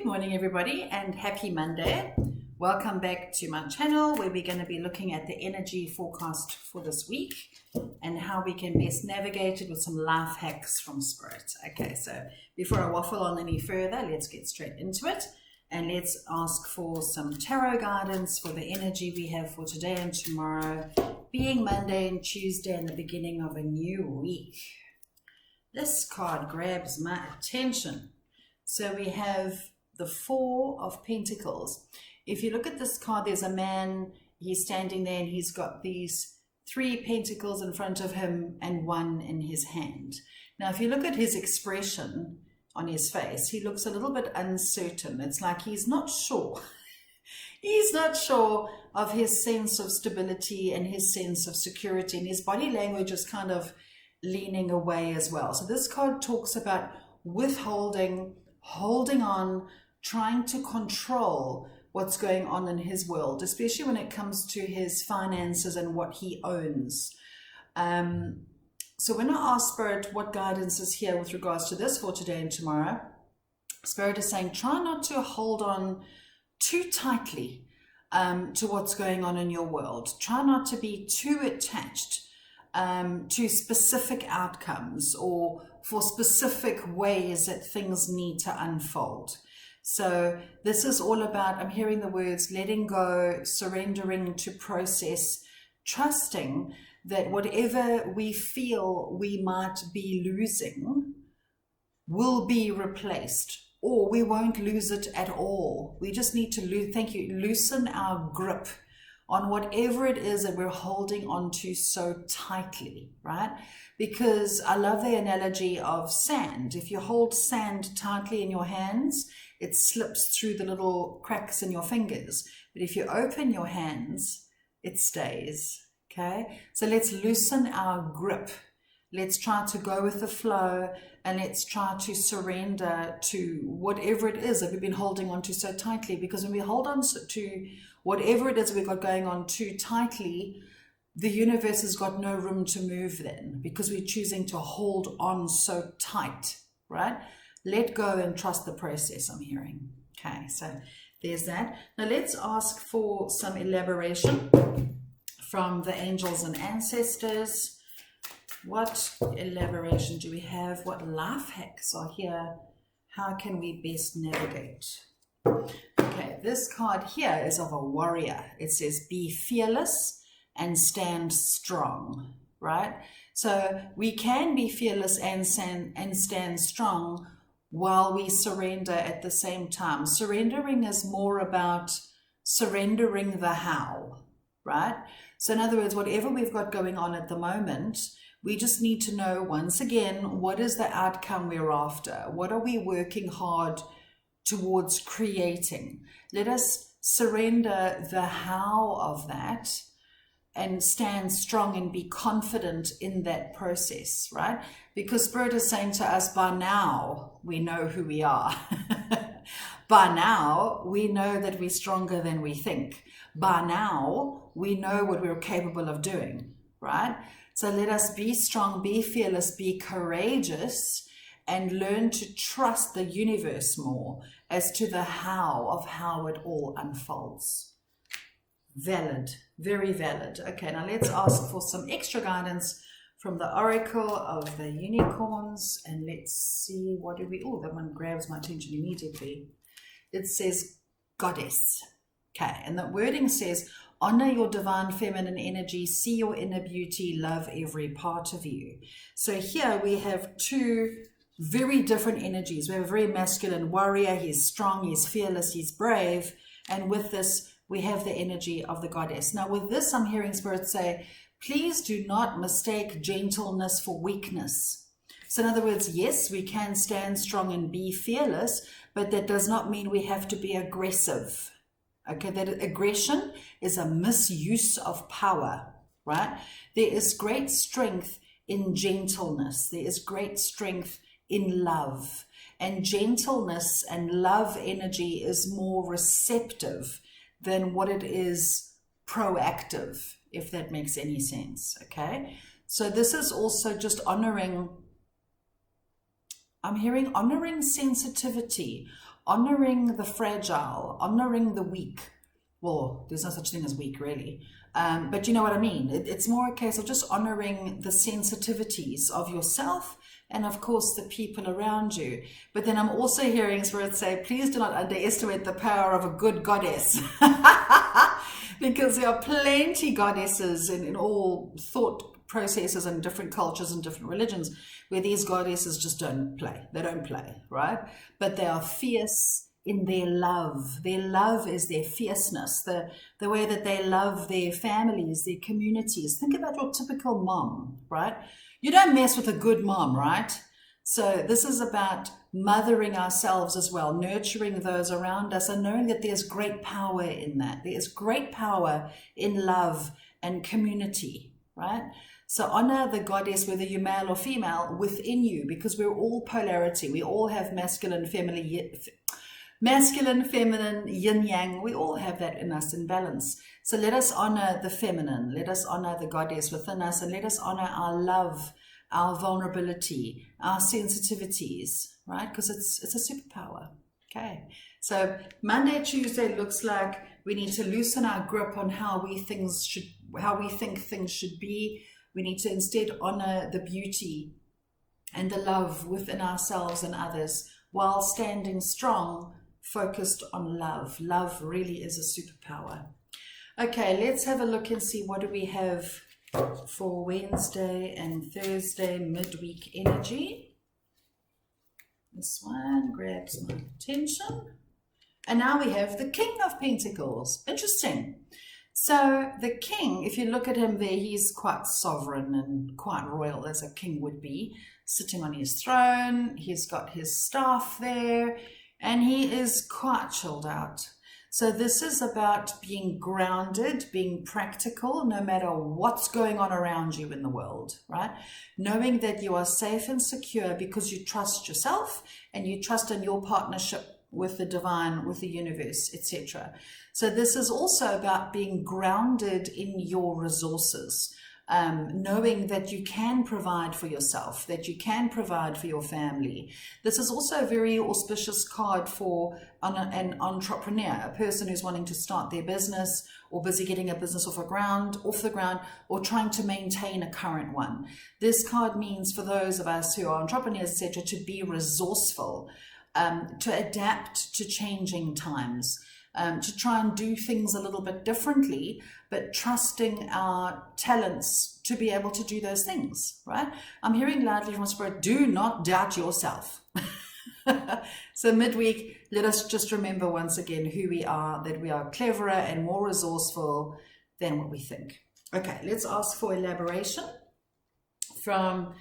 Good morning, everybody, and happy Monday. Welcome back to my channel where we're going to be looking at the energy forecast for this week and how we can best navigate it with some life hacks from Spirit. Okay, so before I waffle on any further, let's get straight into it and let's ask for some tarot guidance for the energy we have for today and tomorrow, being Monday and Tuesday and the beginning of a new week. This card grabs my attention. So we have the Four of Pentacles. If you look at this card, there's a man, he's standing there and he's got these three pentacles in front of him and one in his hand. Now, if you look at his expression on his face, he looks a little bit uncertain. It's like he's not sure. He's not sure of his sense of stability and his sense of security, and his body language is kind of leaning away as well. So this card talks about withholding, holding on, trying to control what's going on in his world, especially when it comes to his finances and what he owns. So when I ask Spirit what guidance is here with regards to this for today and tomorrow, Spirit is saying try not to hold on too tightly to what's going on in your world. Try not to be too attached to specific outcomes or for specific ways that things need to unfold. So this is all about, I'm hearing the words, letting go, surrendering to process, trusting that whatever we feel we might be losing will be replaced, or we won't lose it at all. We just need to loosen our grip on whatever it is that we're holding on to so tightly, right? Because I love the analogy of sand. If you hold sand tightly in your hands, it slips through the little cracks in your fingers. But if you open your hands, it stays, okay? So let's loosen our grip. Let's try to go with the flow, and let's try to surrender to whatever it is that we've been holding on to so tightly. Because when we hold on to whatever it is we've got going on too tightly, the universe has got no room to move then, because we're choosing to hold on so tight, right? Let go and trust the process, I'm hearing. Okay, so there's that. Now let's ask for some elaboration from the angels and ancestors. What elaboration do we have? What life hacks are here? How can we best navigate? Okay, this card here is of a warrior. It says, be fearless and stand strong, right? So we can be fearless and stand strong while we surrender at the same time. Surrendering is more about surrendering the how, right? So in other words, whatever we've got going on at the moment, we just need to know, once again, what is the outcome we're after? What are we working hard towards creating? Let us surrender the how of that and stand strong and be confident in that process, right? Because Spirit is saying to us, by now, we know who we are. By now, we know that we're stronger than we think. By now, we know what we're capable of doing, right? So let us be strong, be fearless, be courageous, and learn to trust the universe more as to the how of how it all unfolds. Valid, very valid. Okay, now let's ask for some extra guidance from the Oracle of the Unicorns, and let's see, what do we, oh, that one grabs my attention immediately. It says Goddess. Okay, and the wording says, honor your divine feminine energy, see your inner beauty, love every part of you. So here we have two very different energies. We have a very masculine warrior. He's strong, he's fearless, he's brave. And with this, we have the energy of the goddess. Now with this, I'm hearing Spirit say, please do not mistake gentleness for weakness. So in other words, yes, we can stand strong and be fearless, but that does not mean we have to be aggressive. Okay, that aggression is a misuse of power, right? There is great strength in gentleness. There is great strength in love. And gentleness and love energy is more receptive than what it is proactive, if that makes any sense, okay? So this is also just honoring, I'm hearing honoring sensitivity, honoring the fragile, honoring the weak. Well, there's no such thing as weak, really. But you know what I mean? It's more a case of just honoring the sensitivities of yourself and, of course, the people around you. But then I'm also hearing Spirit say, please do not underestimate the power of a good goddess. Because there are plenty goddesses in all thought processes and different cultures and different religions where these goddesses just don't play. They don't play, right? But they are fierce in their love. Their love is their fierceness, the way that they love their families, their communities. Think about your typical mom, right? You don't mess with a good mom, right? So this is about mothering ourselves as well, nurturing those around us, and knowing that there's great power in that. There's great power in love and community, right? So honor the goddess, whether you're male or female, within you, because we're all polarity. We all have masculine, feminine, yin yang. We all have that in us in balance. So let us honor the feminine, let us honor the goddess within us, and let us honor our love, our vulnerability, our sensitivities, right? Because it's a superpower. Okay, so Monday, Tuesday looks like we need to loosen our grip on how we think things should be. We need to instead honor the beauty and the love within ourselves and others while standing strong, focused on love. Love really is a superpower. Okay, let's have a look and see what do we have for Wednesday and Thursday midweek energy. This one grabs my attention. And now we have the King of Pentacles. Interesting. So the king, if you look at him there, he's quite sovereign and quite royal, as a king would be, sitting on his throne. He's got his staff there, and he is quite chilled out. So this is about being grounded, being practical, no matter what's going on around you in the world, right? Knowing that you are safe and secure because you trust yourself and you trust in your partnership with the divine, with the universe, etc. So this is also about being grounded in your resources, knowing that you can provide for yourself, that you can provide for your family. This is also a very auspicious card for an entrepreneur, a person who's wanting to start their business or busy getting a business off the ground, or trying to maintain a current one. This card means for those of us who are entrepreneurs, etc., to be resourceful, to adapt to changing times, to try and do things a little bit differently, but trusting our talents to be able to do those things, right? I'm hearing loudly from Spirit, do not doubt yourself. So midweek, let us just remember once again who we are, that we are cleverer and more resourceful than what we think. Okay, let's ask for elaboration from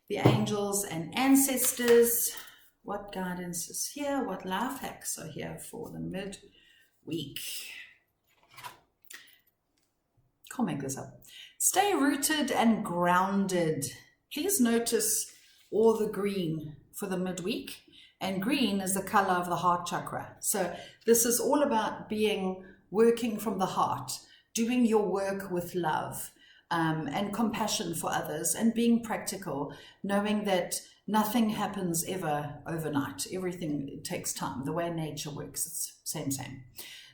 the angels and ancestors. What guidance is here? What life hacks are here for the midweek? Can't make this up. Stay rooted and grounded. Please notice all the green for the midweek. And green is the color of the heart chakra. So this is all about working from the heart, doing your work with love and compassion for others, and being practical, knowing that nothing happens ever overnight. Everything takes time. The way nature works, it's same.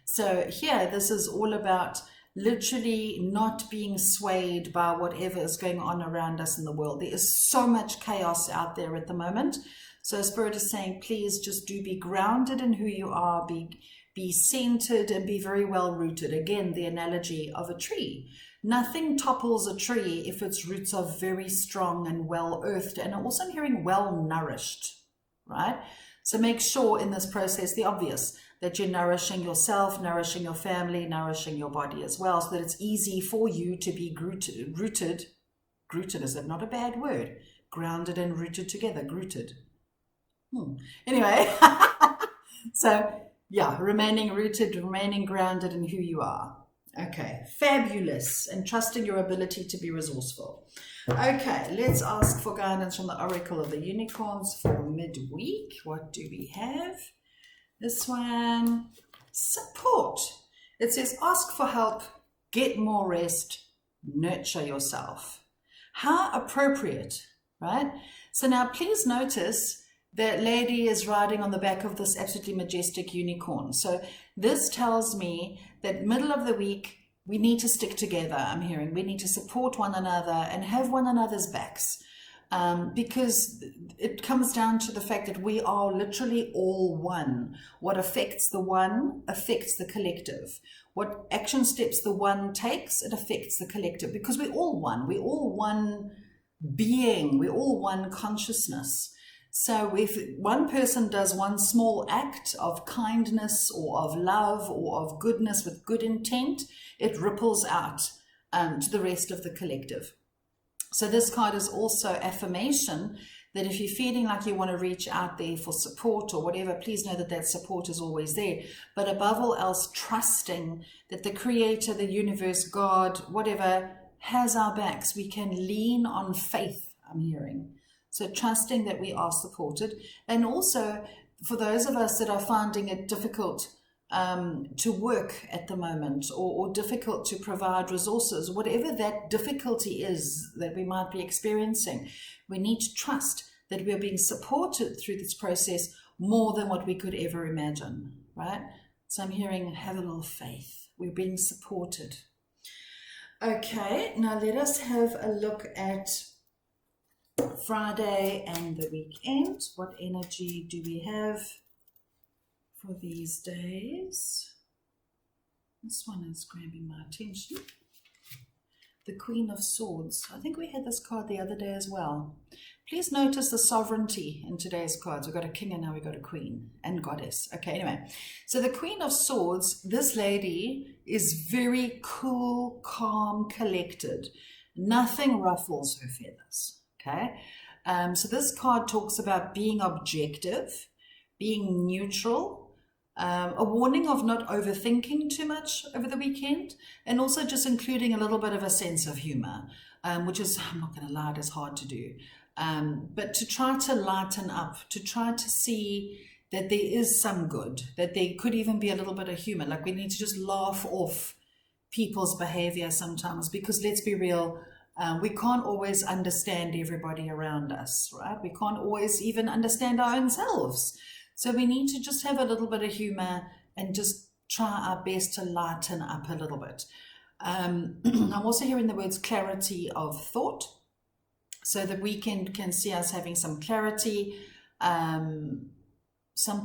So here, this is all about literally not being swayed by whatever is going on around us in the world. There is so much chaos out there at the moment. So Spirit is saying, please just be grounded in who you are, be centered, and be very well rooted. Again, the analogy of a tree. Nothing topples a tree if its roots are very strong and well earthed, and also I'm hearing well nourished, right? So make sure in this process, the obvious, that you're nourishing yourself, nourishing your family, nourishing your body as well, so that it's easy for you to be rooted, is that not a bad word? Grounded and rooted together, rooted. Anyway, so yeah, remaining rooted, remaining grounded in who you are. Okay, fabulous, and trusting your ability to be resourceful. Okay, let's ask for guidance from the Oracle of the Unicorns for midweek. What do we have? This one, support. It says, ask for help, get more rest, nurture yourself. How appropriate, right? So now please notice that lady is riding on the back of this absolutely majestic unicorn. So this tells me that middle of the week, we need to stick together. I'm hearing we need to support one another and have one another's backs. Because it comes down to the fact that we are literally all one. What affects the one affects the collective. What action steps the one takes, it affects the collective, because we're all one. We're all one being. We're all one consciousness. So if one person does one small act of kindness or of love or of goodness with good intent, it ripples out to the rest of the collective. So this card is also affirmation that if you're feeling like you want to reach out there for support or whatever, please know that that support is always there. But above all else, trusting that the Creator, the universe, God, whatever, has our backs. We can lean on faith, I'm hearing. So trusting that we are supported. And also, for those of us that are finding it difficult to work at the moment, or difficult to provide resources, whatever that difficulty is that we might be experiencing, we need to trust that we are being supported through this process more than what we could ever imagine, right? So I'm hearing, have a little faith. We're being supported. Okay, now let us have a look at Friday and the weekend. What energy do we have for these days? This one is grabbing my attention. The Queen of Swords. I think we had this card the other day as well. Please notice the sovereignty in today's cards. We've got a king and now we've got a queen and goddess. Okay, anyway. So the Queen of Swords, this lady is very cool, calm, collected. Nothing ruffles her feathers. Okay. So this card talks about being objective, being neutral, a warning of not overthinking too much over the weekend, and also just including a little bit of a sense of humor, which is, I'm not going to lie, it is hard to do. But to try to lighten up, to try to see that there is some good, that there could even be a little bit of humor. Like we need to just laugh off people's behavior sometimes, because let's be real, we can't always understand everybody around us, right? We can't always even understand our own selves. So we need to just have a little bit of humor and just try our best to lighten up a little bit. I'm also hearing the words clarity of thought. So the weekend can see us having some clarity, some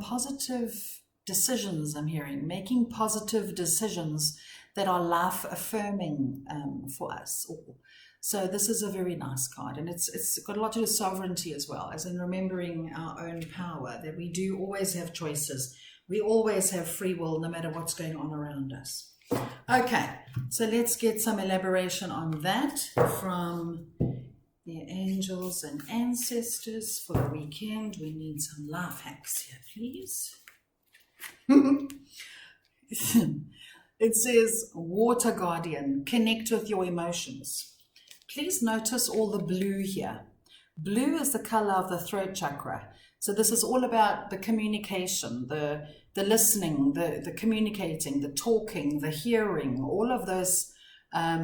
positive decisions, I'm hearing, making positive decisions that are life affirming for us. So this is a very nice card, and it's got a lot to do with sovereignty as well, as in remembering our own power, that we do always have choices. We always have free will, no matter what's going on around us. Okay, so let's get some elaboration on that from the angels and ancestors for the weekend. We need some laugh hacks here, please. It says, Water Guardian, connect with your emotions. Please notice all the blue here. Blue is the color of the throat chakra. So this is all about the communication, the listening, the communicating, the talking, the hearing, all of those, I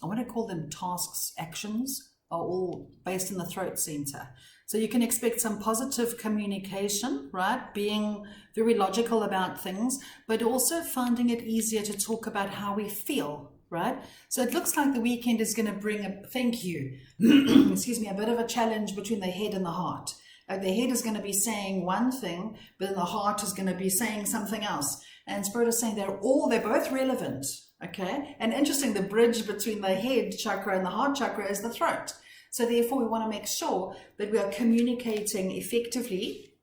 want to call them tasks, actions, are all based in the throat center. So you can expect some positive communication, right? Being very logical about things, but also finding it easier to talk about how we feel, right? So it looks like the weekend is going to bring excuse me, a bit of a challenge between the head and the heart. The head is going to be saying one thing, but then the heart is going to be saying something else. And Spirit is saying they're both relevant, okay? And interesting, the bridge between the head chakra and the heart chakra is the throat. So therefore, we want to make sure that we are communicating effectively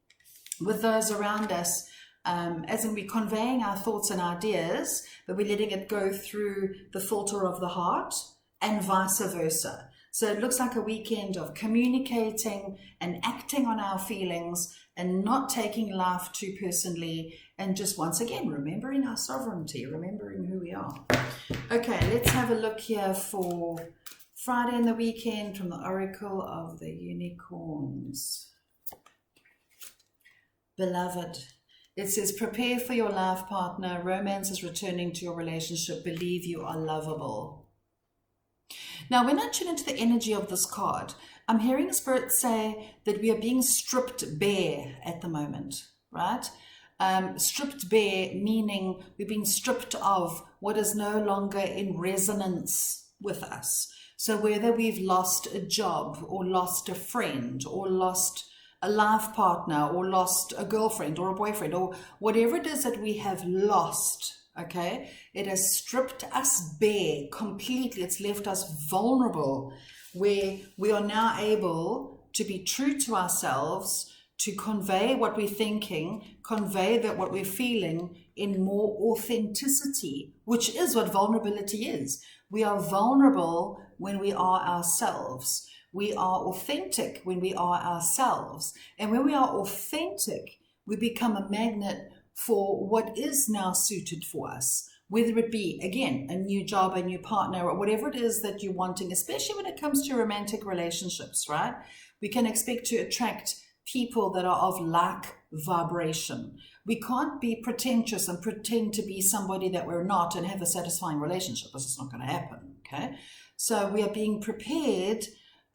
with those around us, as in we're conveying our thoughts and ideas, but we're letting it go through the filter of the heart, and vice versa. So it looks like a weekend of communicating and acting on our feelings and not taking life too personally, and just once again remembering our sovereignty, remembering who we are. Okay, let's have a look here for Friday and the weekend from the Oracle of the Unicorns. Beloved, it says, prepare for your life partner. Romance is returning to your relationship. Believe you are lovable. Now, when I tune into the energy of this card, I'm hearing Spirit say that we are being stripped bare at the moment, right? Stripped bare, meaning we've been stripped of what is no longer in resonance with us. So whether we've lost a job or lost a friend or lost a life partner or lost a girlfriend or a boyfriend or whatever it is that we have lost, okay, it has stripped us bare completely. It's left us vulnerable, where we are now able to be true to ourselves, to convey what we're thinking, convey that what we're feeling in more authenticity, which is what vulnerability is. We are vulnerable when we are ourselves. We are authentic when we are ourselves. And when we are authentic, we become a magnet for what is now suited for us, whether it be, again, a new job, a new partner, or whatever it is that you're wanting, especially when it comes to romantic relationships, right? We can expect to attract people that are of like vibration. We can't be pretentious and pretend to be somebody that we're not and have a satisfying relationship. This is not going to happen, okay? So we are being prepared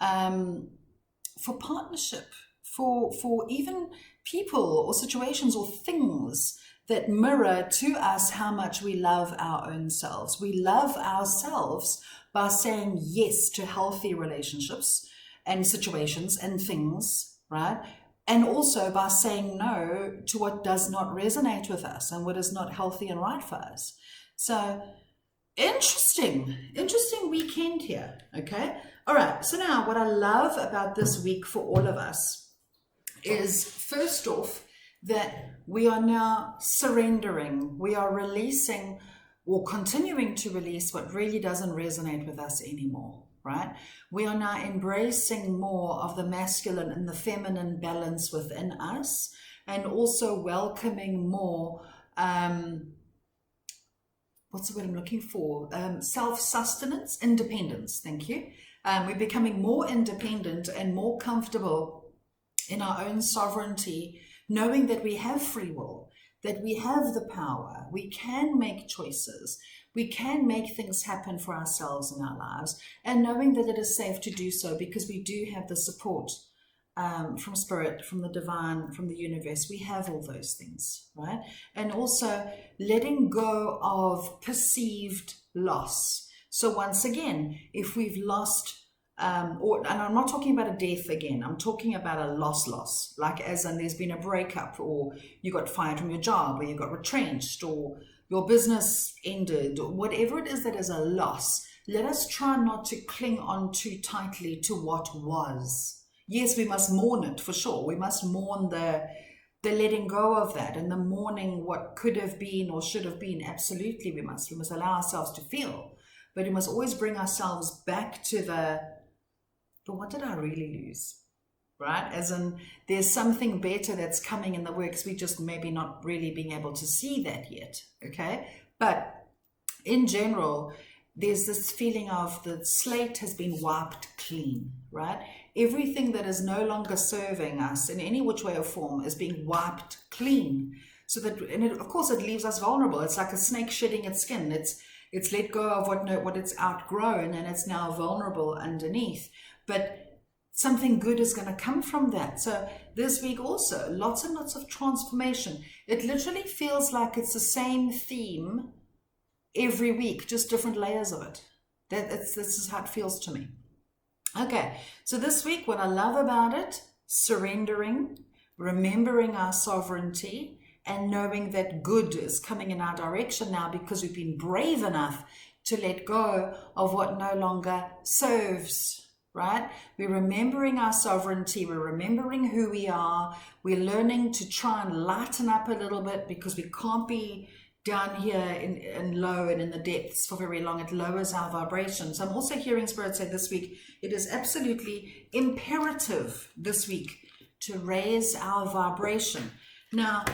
for partnership, for even people or situations or things that mirror to us how much we love our own selves. We love ourselves by saying yes to healthy relationships and situations and things, right? And also by saying no to what does not resonate with us and what is not healthy and right for us. So interesting weekend here, okay? All right, so now what I love about this week for all of us is, first off, that we are now surrendering. We are releasing or continuing to release what really doesn't resonate with us anymore, right? We are now embracing more of the masculine and the feminine balance within us, and also welcoming more, what's the word I'm looking for? Self-sustenance, independence, thank you. We're becoming more independent and more comfortable in our own sovereignty, knowing that we have free will, that we have the power, we can make choices, we can make things happen for ourselves in our lives, and knowing that it is safe to do so because we do have the support from Spirit, from the divine, from the universe. We have all those things, right? And also letting go of perceived loss. So once again, if we've lost, and I'm not talking about a death again, I'm talking about a loss, like as in there's been a breakup, or you got fired from your job, or you got retrenched, or your business ended, or whatever it is that is a loss. Let us try not to cling on too tightly to what was. Yes, we must mourn it for sure. We must mourn the letting go of that, and the mourning what could have been or should have been. Absolutely, we must allow ourselves to feel, but we must always bring ourselves back to but what did I really lose, right? As in, there's something better that's coming in the works. We just maybe not really being able to see that yet, okay? But in general, there's this feeling of the slate has been wiped clean, right? Everything that is no longer serving us in any which way or form is being wiped clean. So that, and of course, it leaves us vulnerable. It's like a snake shedding its skin. It's let go of what it's outgrown, and it's now vulnerable underneath. But something good is going to come from that. So this week also, lots and lots of transformation. It literally feels like it's the same theme every week, just different layers of it. This is how it feels to me. Okay, so this week, what I love about it, surrendering, remembering our sovereignty, and knowing that good is coming in our direction now because we've been brave enough to let go of what no longer serves, right? We're remembering our sovereignty, we're remembering who we are, we're learning to try and lighten up a little bit because we can't be down here in low and in the depths for very long. It lowers our vibration. So I'm also hearing Spirit say this week, it is absolutely imperative this week to raise our vibration. Now,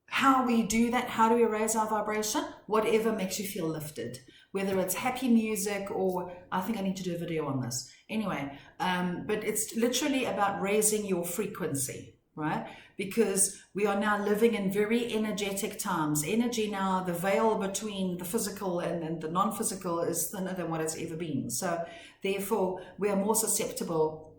how we do that, how do we raise our vibration? Whatever makes you feel lifted, whether it's happy music or I think I need to do a video on this. Anyway, but it's literally about raising your frequency, right? Because we are now living in very energetic times. Energy now, the veil between the physical and the non-physical is thinner than what it's ever been. So therefore, we are more susceptible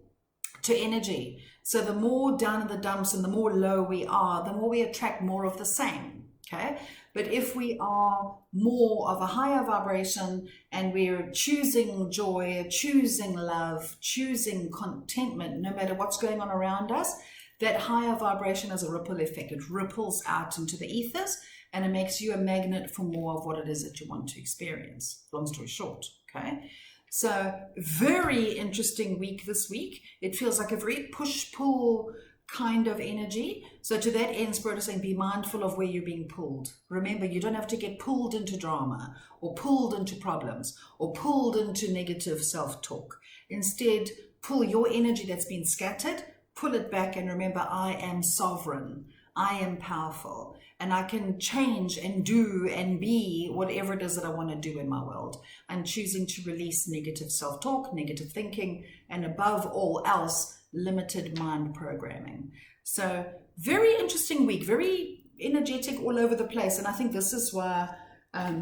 to energy. So the more down in the dumps and the more low we are, the more we attract more of the same. Okay. But if we are more of a higher vibration and we're choosing joy, choosing love, choosing contentment, no matter what's going on around us, that higher vibration has a ripple effect. It ripples out into the ethers and it makes you a magnet for more of what it is that you want to experience. Long story short, okay? So very interesting week this week. It feels like a very push-pull kind of energy. So to that end, Spirit is saying, be mindful of where you're being pulled. Remember, you don't have to get pulled into drama or pulled into problems or pulled into negative self-talk. Instead, pull your energy that's been scattered, pull it back, and remember, I am sovereign. I am powerful, and I can change and do and be whatever it is that I want to do in my world. I'm choosing to release negative self-talk, negative thinking, and above all else, limited mind programming. So very interesting week, very energetic all over the place. And I think this is why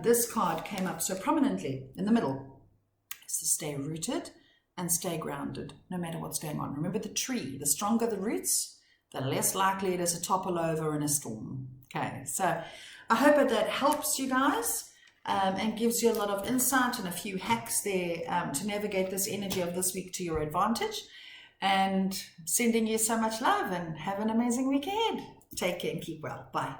this card came up so prominently in the middle. It's to stay rooted and stay grounded, no matter what's going on. Remember the tree, the stronger the roots, the less likely it is to topple over in a storm. Okay, so I hope that helps you guys and gives you a lot of insight and a few hacks there to navigate this energy of this week to your advantage. And sending you so much love and have an amazing week ahead. Take care and keep well. Bye.